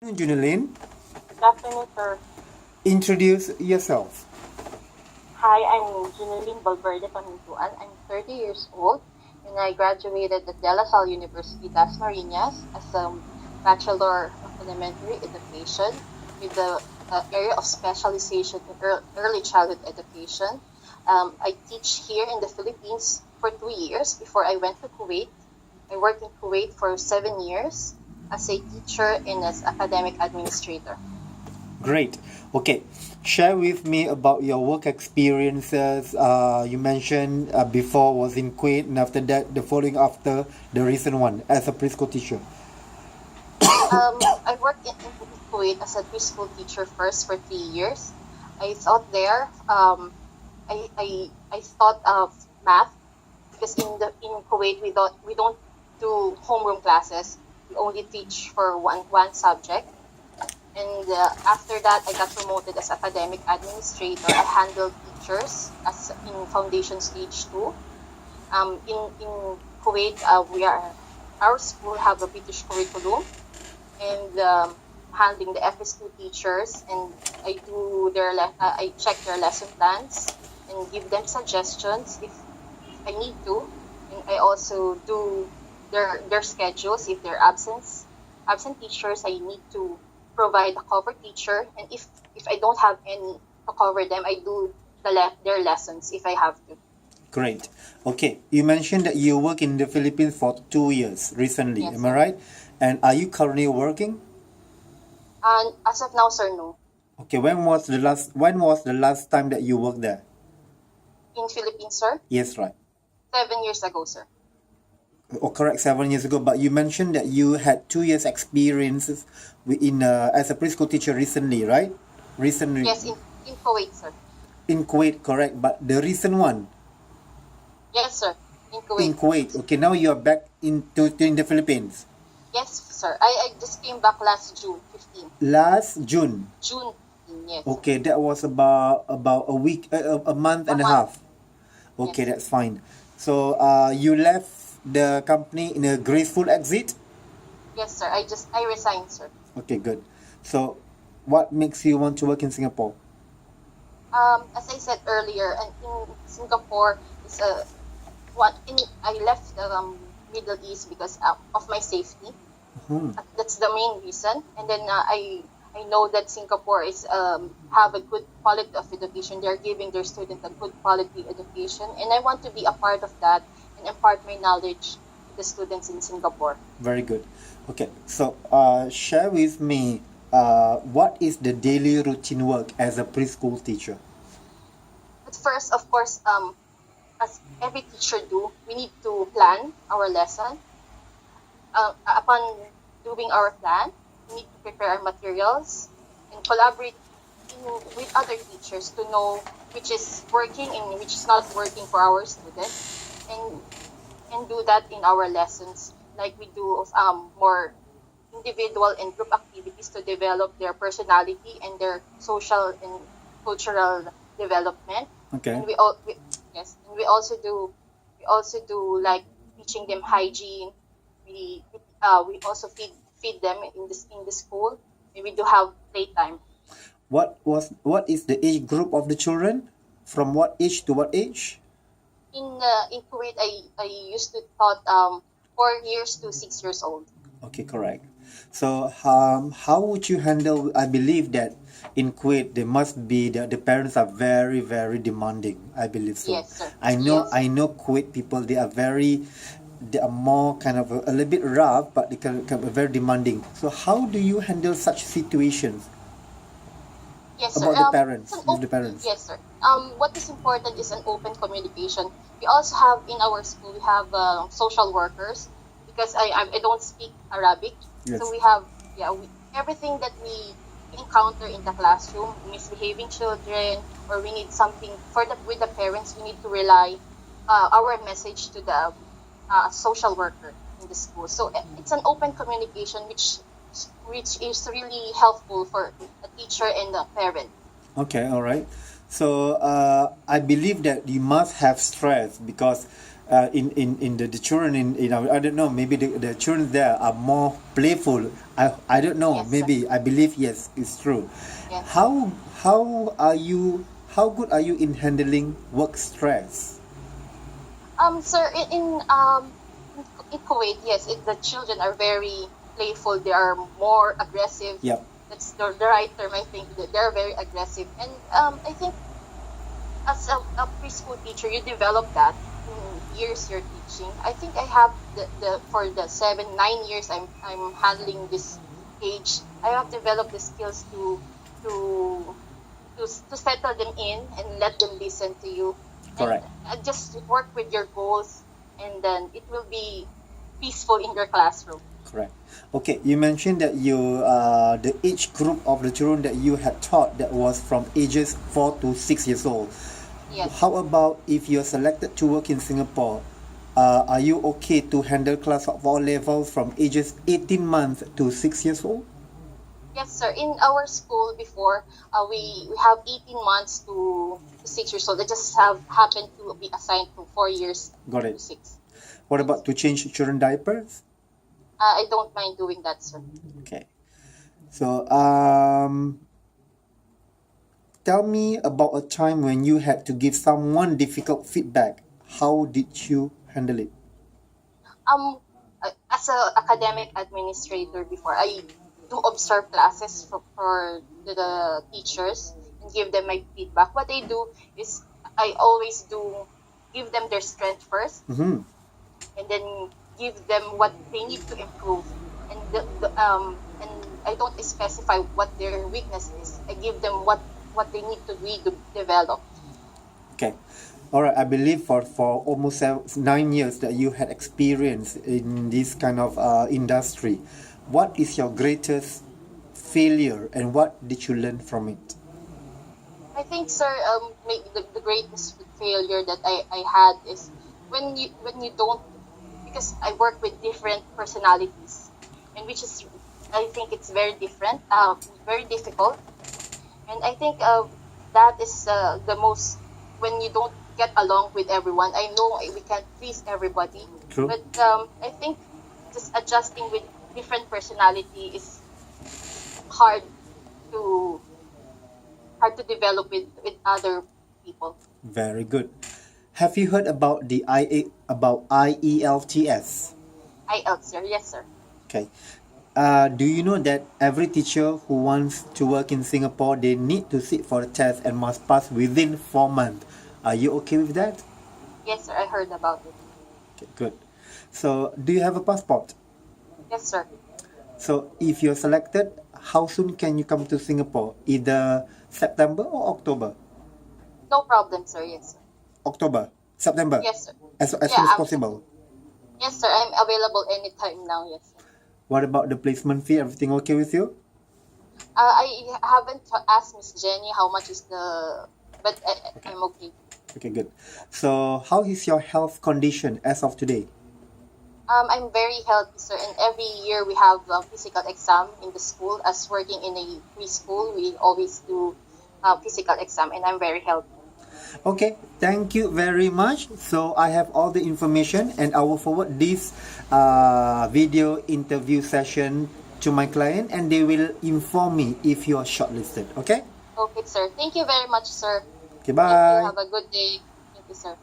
Junielyn, Good afternoon, sir. introduce yourself. Hi, I'm Junielyn Valverde Pamintuan. I'm 30 years old and I graduated at De La Salle University, Das Marinas as a Bachelor of Elementary Education with the area of specialization in early childhood education. I teach here in the Philippines for 2 years before I went to Kuwait. I worked in Kuwait for 7 years as a teacher and as academic administrator. Great. Okay. Share with me about your work experiences. You mentioned before was in Kuwait, and after that, the following after the recent one as a preschool teacher. I worked in Kuwait as a preschool teacher first for 3 years. I thought there, I thought of math because in Kuwait we don't do homeroom classes. We only teach for one subject. And after that, I got promoted as academic administrator. I handled teachers as in foundation stage 2. In Kuwait, our school have a British curriculum and handling the FS2 teachers, and I check their lesson plans and give them suggestions if I need to, and I also do their schedules if they're absent teachers. I need to provide a cover teacher, and if I don't have any to cover them, I do their lessons if I have to. Great. Okay. You mentioned that you work in the Philippines for 2 years recently. Yes, Am I sir. right? And are you currently working? And as of now, sir, no. Okay. When was the last time that you worked there? In Philippines, sir, Yes, right. 7 years ago, sir. Or correct, 7 years ago. But you mentioned that you had 2 years experiences as a preschool teacher recently, right? Recently Yes, in Kuwait, sir. in Kuwait, correct. But the recent one Yes, sir. In in Kuwait. Kuwait. Okay, now you are back in the Philippines. Yes, sir. I just came back last June 15. Last June. June 15, yes, sir. Okay, that was about a week, a month A and a month. half. Okay, Yes. that's fine. So you left the company in a graceful exit. Yes, sir. I resigned, sir. Okay, good. So, what makes you want to work in Singapore? As I said earlier, and in Singapore is I left the Middle East because of my safety. Hmm. That's the main reason. And then I know that Singapore is have a good quality of education. They're giving their students a good quality education, and I want to be a part of that and impart my knowledge to the students in Singapore. Very good. Okay, so share with me what is the daily routine work as a preschool teacher? But first, of course, as every teacher do, we need to plan our lesson. Upon doing our plan, we need to prepare our materials and collaborate with other teachers to know which is working and which is not working for our students, and do that in our lessons. Like we do more individual and group activities to develop their personality and their social and cultural development. Okay. And yes, and we also do like teaching them hygiene. We also feed them in the school, and we do have playtime. What is the age group of the children? From what age to what age? In Kuwait, I used to taught 4 years to 6 years old. Okay, correct. So, how would you handle? I believe that in Kuwait, there must be the parents are very, very demanding. I believe so. Yes, sir. I know, Yes. I know Kuwait people. They are more kind of a little bit rough, but they can be very demanding. So, how do you handle such situations Yes, sir. about the parents, It's an with the parents? yes, sir. What is important is an open communication. We also have in our school we have social workers because I don't speak Arabic, Yes. so we have everything that we encounter in the classroom, misbehaving children, or we need something with the parents. We need to rely our message to the social worker in the school. So it's an open communication which is really helpful for a teacher and a parent. Okay, all right. So I believe that you must have stress because in the children in our, I don't know, maybe the children there are more playful. I don't know, Yes, sir. maybe I believe yes, it's true. Yes. How are you, how good are you in handling work stress? Sir, in Kuwait, yes, the children are very playful. They are more aggressive. Yep. That's the right term. I think they're very aggressive, and I think as a preschool teacher, you develop that in years you're teaching. I think I have the for the 7, 9 years I'm handling this age. I have developed the skills to to settle them in and let them listen to you, and Correct. just work with your goals, and then it will be peaceful in your classroom. Correct. Okay, you mentioned that you the age group of the children that you had taught that was from ages 4 to 6 years old. Yes. How about if you're selected to work in Singapore? Are you okay to handle class of all levels from ages 18 months to 6 years old? Yes, sir. In our school before, we have 18 months to 6 years old. They just have happened to be assigned to 4 years Got to it. 6. What about to change children diapers? I don't mind doing that, sir. Okay. So, tell me about a time when you had to give someone difficult feedback. How did you handle it? As a academic administrator before, I do observe classes for the teachers and give them my feedback. What I do is I always do give them their strength first, Mm-hmm. and then give them what they need to improve. And and I don't specify what their weakness is. I give them what they need to develop. Okay. All right. I believe for almost 9 years that you had experience in this kind of industry. What is your greatest failure and what did you learn from it? I think, sir, maybe the greatest failure that I had is when you don't, because I work with different personalities, and which is, I think it's very different, very difficult, and I think that is the most, when you don't get along with everyone. I know we can't please everybody, True. but I think just adjusting with different personality is hard to develop with other people. Very good. Have you heard about the IELTS? Sir. Yes, sir. Okay. Do you know that every teacher who wants to work in Singapore, they need to sit for the test and must pass within 4 months? Are you okay with that? Yes, sir. I heard about it. Okay, good. So, do you have a passport? Yes, sir. So, if you're selected, how soon can you come to Singapore? Either September or October? No problem, sir. Yes, sir. October, September, Yes, sir. as soon Yeah, as possible. yes, sir. I'm available anytime now. Yes, sir. What about the placement fee? Everything okay with you? I haven't asked Miss Jenny how much is the, but I'm okay. Okay, good. So, how is your health condition as of today? I'm very healthy, sir. And every year we have a physical exam in the school. As working in a preschool, we always do physical exam, and I'm very healthy. Okay, thank you very much. So I have all the information and I will forward this video interview session to my client and they will inform me if you are shortlisted. Okay? Okay, sir. Thank you very much, sir. Okay, Thank you. bye. Have a good day. Thank you, sir.